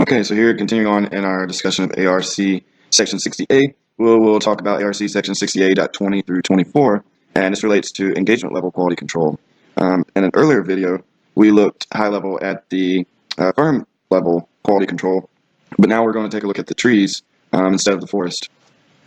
Okay, so here, continuing on in our discussion of ARC Section 60A, we'll talk about ARC Section 60A.20 through 24, and this relates to engagement level quality control. In an earlier video, we looked high level at the firm level quality control, but now we're going to take a look at the trees instead of the forest.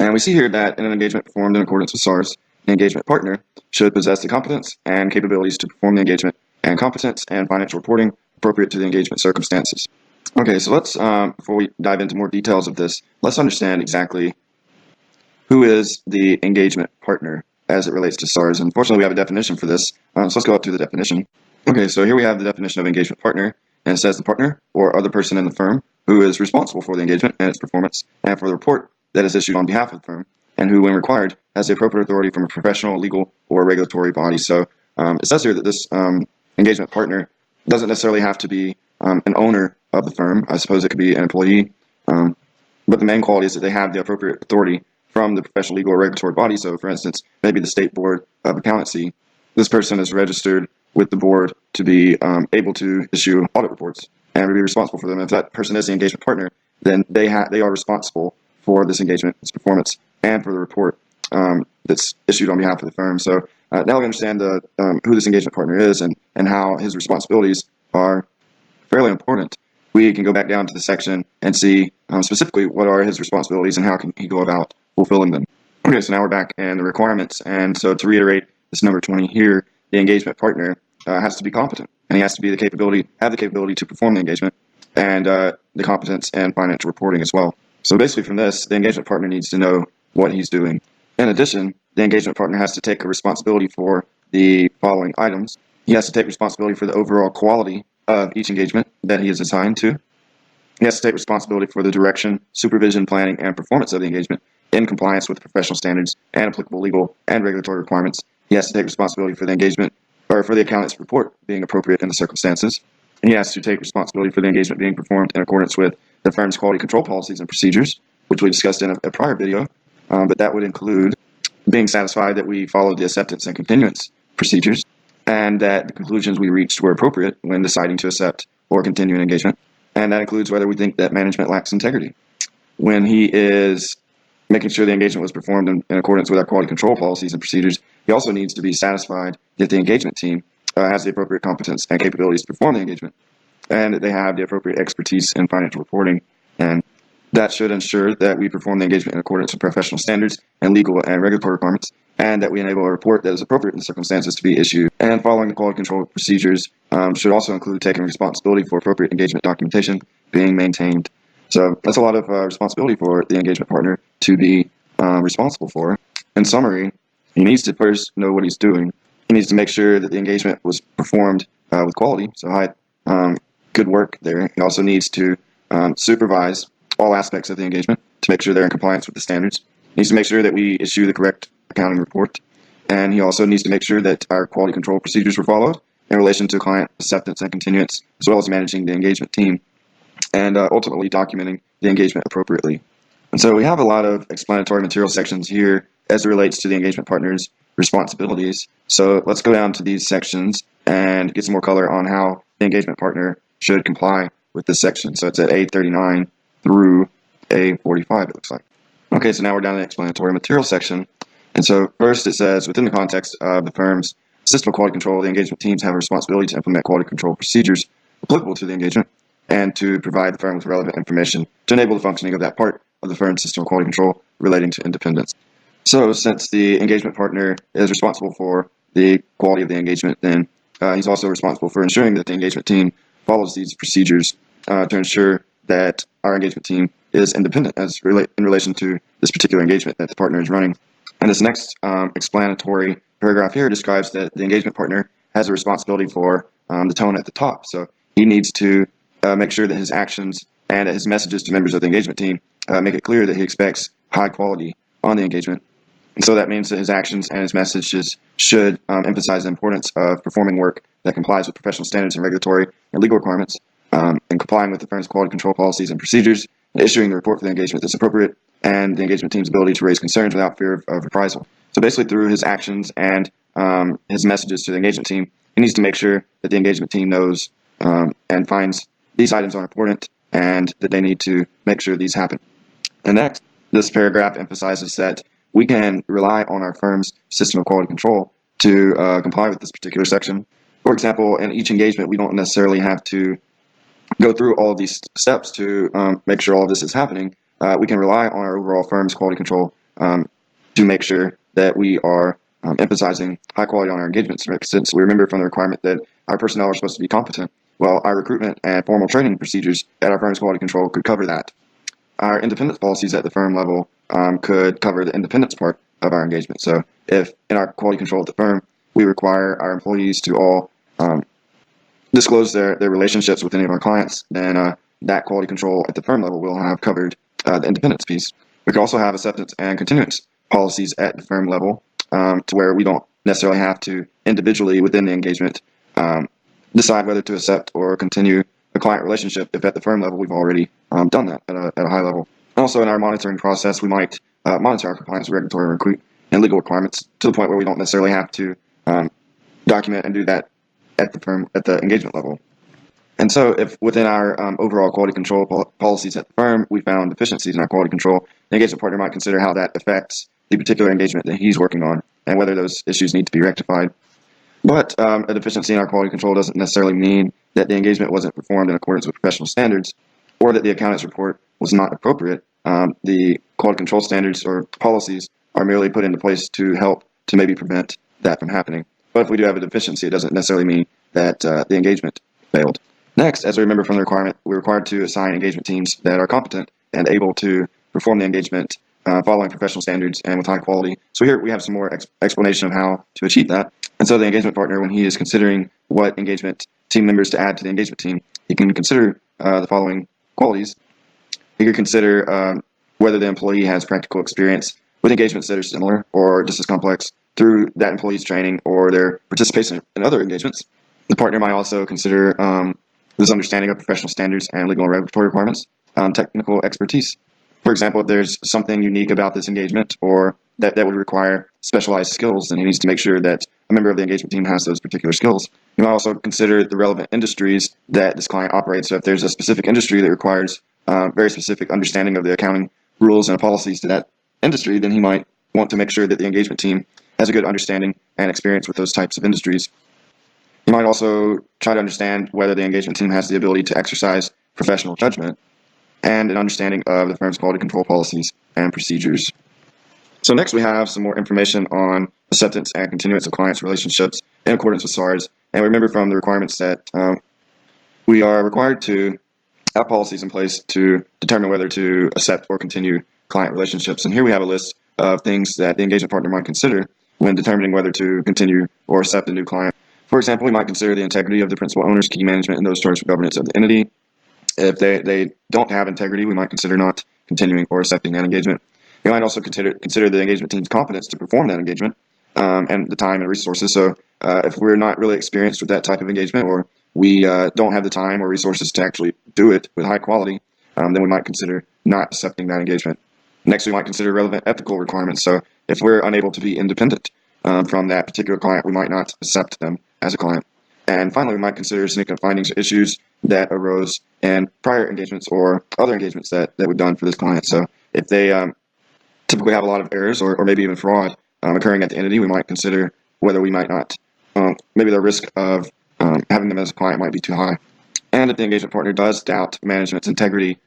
And we see here that in an engagement performed in accordance with SSARS, the engagement partner should possess the competence and capabilities to perform the engagement, and competence and financial reporting appropriate to the engagement circumstances. Okay, so let's, before we dive into more details of this, let's understand exactly who is the engagement partner as it relates to SSARS. Unfortunately, we have a definition for this, so let's go up to the definition. Okay, so here we have the definition of engagement partner, and it says the partner or other person in the firm who is responsible for the engagement and its performance and for the report that is issued on behalf of the firm, and who, when required, has the appropriate authority from a professional, legal, or regulatory body. So it says here that this engagement partner doesn't necessarily have to be an owner of the firm. I suppose it could be an employee, but the main quality is that they have the appropriate authority from the professional, legal, or regulatory body. So, for instance, maybe the State Board of Accountancy. This person is registered with the board to be able to issue audit reports and be responsible for them. If that person is the engagement partner, then they are responsible for this engagement, its performance, and for the report that's issued on behalf of the firm. So now we understand who this engagement partner is and how his responsibilities are fairly important. We can go back down to the section and see specifically what are his responsibilities and how can he go about fulfilling them. Okay, so now we're back in the requirements. And so to reiterate this number 20 here, the engagement partner has to be competent, and he has to be have the capability to perform the engagement, and the competence and financial reporting as well. So basically from this, the engagement partner needs to know what he's doing. In addition, the engagement partner has to take a responsibility for the following items. He has to take responsibility for the overall quality of each engagement that he is assigned to. He has to take responsibility for the direction, supervision, planning, and performance of the engagement in compliance with professional standards and applicable legal and regulatory requirements. He has to take responsibility for the engagement, or for the accountant's report being appropriate in the circumstances. And he has to take responsibility for the engagement being performed in accordance with the firm's quality control policies and procedures, which we discussed in a prior video. But that would include being satisfied that we followed the acceptance and continuance procedures, and that the conclusions we reached were appropriate when deciding to accept or continue an engagement. And that includes whether we think that management lacks integrity. When he is making sure the engagement was performed in accordance with our quality control policies and procedures, he also needs to be satisfied that the engagement team has the appropriate competence and capabilities to perform the engagement, and that they have the appropriate expertise in financial reporting. And that should ensure that we perform the engagement in accordance with professional standards and legal and regulatory requirements, and that we enable a report that is appropriate in the circumstances to be issued. And following the quality control procedures should also include taking responsibility for appropriate engagement documentation being maintained. So that's a lot of responsibility for the engagement partner to be responsible for. In summary, he needs to first know what he's doing. He needs to make sure that the engagement was performed with quality, so good work there. He also needs to supervise all aspects of the engagement to make sure they're in compliance with the standards. He needs to make sure that we issue the correct accounting report, and he also needs to make sure that our quality control procedures were followed in relation to client acceptance and continuance, as well as managing the engagement team, and ultimately documenting the engagement appropriately. And so we have a lot of explanatory material sections here as it relates to the engagement partner's responsibilities. So let's go down to these sections and get some more color on how the engagement partner should comply with this section. So it's at A39 through A45, it looks like. Okay, so now we're down in the explanatory material section. And so first it says, within the context of the firm's system of quality control, the engagement teams have a responsibility to implement quality control procedures applicable to the engagement and to provide the firm with relevant information to enable the functioning of that part of the firm's system of quality control relating to independence. So since the engagement partner is responsible for the quality of the engagement, then he's also responsible for ensuring that the engagement team follows these procedures to ensure that our engagement team is independent in relation to this particular engagement that the partner is running. And this next explanatory paragraph here describes that the engagement partner has a responsibility for the tone at the top. So he needs to make sure that his actions and his messages to members of the engagement team make it clear that he expects high quality on the engagement. And so that means that his actions and his messages should emphasize the importance of performing work that complies with professional standards and regulatory and legal requirements, and complying with the firm's quality control policies and procedures, and issuing the report for the engagement that's appropriate, and the engagement team's ability to raise concerns without fear of reprisal. So basically through his actions and his messages to the engagement team, he needs to make sure that the engagement team knows and finds these items are important, and that they need to make sure these happen. And next, this paragraph emphasizes that we can rely on our firm's system of quality control to comply with this particular section. For example, in each engagement, we don't necessarily have to go through all of these steps to make sure all of this is happening. We can rely on our overall firm's quality control to make sure that we are emphasizing high quality on our engagements. Since we remember from the requirement that our personnel are supposed to be competent, well, our recruitment and formal training procedures at our firm's quality control could cover that. Our independence policies at the firm level could cover the independence part of our engagement. So if in our quality control at the firm, we require our employees to all disclose their relationships with any of our clients, then that quality control at the firm level will have covered the independence piece. We could also have acceptance and continuance policies at the firm level to where we don't necessarily have to individually within the engagement decide whether to accept or continue a client relationship if at the firm level we've already done that at a high level. Also in our monitoring process, we might monitor our compliance with regulatory recruit and legal requirements to the point where we don't necessarily have to document and do that at the engagement level. And so if within our overall quality control policies at the firm, we found deficiencies in our quality control, the engagement partner might consider how that affects the particular engagement that he's working on and whether those issues need to be rectified. But a deficiency in our quality control doesn't necessarily mean that the engagement wasn't performed in accordance with professional standards or that the accountant's report was not appropriate. The quality control standards or policies are merely put into place to help to maybe prevent that from happening. But if we do have a deficiency, it doesn't necessarily mean that the engagement failed. Next, as we remember from the requirement, we're required to assign engagement teams that are competent and able to perform the engagement following professional standards and with high quality. So here we have some more explanation of how to achieve that. And so the engagement partner, when he is considering what engagement team members to add to the engagement team, he can consider the following qualities. He could consider whether the employee has practical experience with engagements that are similar or just as complex through that employee's training or their participation in other engagements. The partner might also consider this understanding of professional standards and legal and regulatory requirements, technical expertise. For example, if there's something unique about this engagement or that would require specialized skills, then he needs to make sure that a member of the engagement team has those particular skills. He might also consider the relevant industries that this client operates. So if there's a specific industry that requires very specific understanding of the accounting rules and policies to that industry, then he might want to make sure that the engagement team has a good understanding and experience with those types of industries. You might also try to understand whether the engagement team has the ability to exercise professional judgment and an understanding of the firm's quality control policies and procedures. So next we have some more information on acceptance and continuance of clients' relationships in accordance with SSARS. And remember from the requirements that we are required to have policies in place to determine whether to accept or continue client relationships. And here we have a list of things that the engagement partner might consider when determining whether to continue or accept a new client. For example, we might consider the integrity of the principal owners, key management, and those charged with governance of the entity. If they don't have integrity, we might consider not continuing or accepting that engagement. We might also consider the engagement team's competence to perform that engagement and the time and resources. So if we're not really experienced with that type of engagement or we don't have the time or resources to actually do it with high quality, then we might consider not accepting that engagement. Next, we might consider relevant ethical requirements. So if we're unable to be independent from that particular client, we might not accept them as a client. And finally, we might consider significant findings or issues that arose in prior engagements or other engagements that we've done for this client. So if they typically have a lot of errors or maybe even fraud occurring at the entity, we might consider whether we might not, maybe the risk of having them as a client might be too high. And if the engagement partner does doubt management's integrity,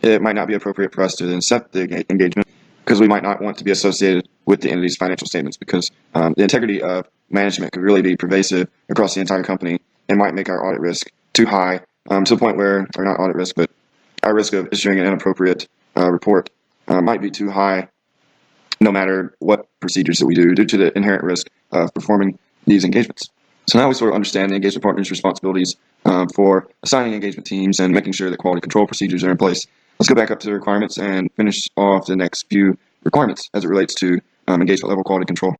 it might not be appropriate for us to then accept the engagement because we might not want to be associated with the entity's financial statements because the integrity of management could really be pervasive across the entire company and might make our audit risk too high to the point where, or not audit risk, but our risk of issuing an inappropriate report might be too high no matter what procedures that we do due to the inherent risk of performing these engagements. So now we sort of understand the engagement partner's responsibilities for assigning engagement teams and making sure that quality control procedures are in place. Let's go back up to the requirements and finish off the next few requirements as it relates to engagement level quality control.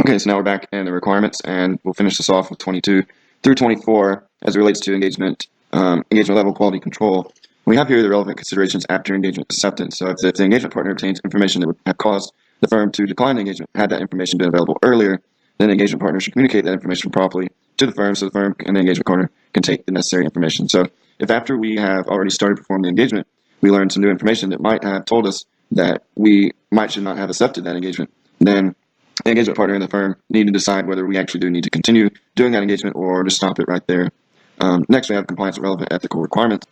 Okay, so now we're back in the requirements and we'll finish this off with 22 through 24 as it relates to engagement level quality control. We have here the relevant considerations after engagement acceptance. So if the engagement partner obtains information that would have caused the firm to decline the engagement, had that information been available earlier, then the engagement partner should communicate that information properly to the firm so the firm and the engagement partner can take the necessary information. So if after we have already started performing the engagement, we learn some new information that might have told us that we should not have accepted that engagement, then the engagement partner in the firm need to decide whether we actually do need to continue doing that engagement or to stop it right there. Next, we have compliance with relevant ethical requirements.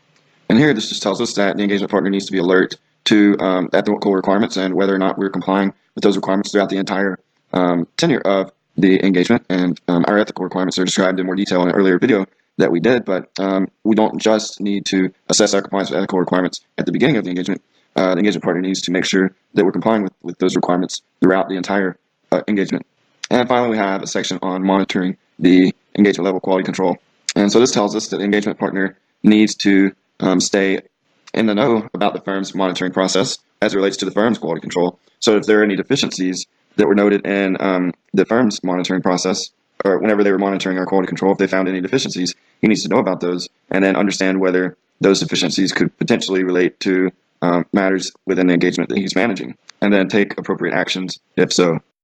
And here, this just tells us that the engagement partner needs to be alert to ethical requirements and whether or not we're complying with those requirements throughout the entire tenure of the engagement. And our ethical requirements are described in more detail in an earlier video that we did, but we don't just need to assess our compliance with ethical requirements at the beginning of the engagement. The engagement partner needs to make sure that we're complying with those requirements throughout the entire engagement. And finally, we have a section on monitoring the engagement level quality control. And so this tells us that the engagement partner needs to stay in the know about the firm's monitoring process as it relates to the firm's quality control. So if there are any deficiencies that were noted in the firm's monitoring process, or whenever they were monitoring our quality control, if they found any deficiencies, he needs to know about those and then understand whether those deficiencies could potentially relate to matters within the engagement that he's managing, and then take appropriate actions if so.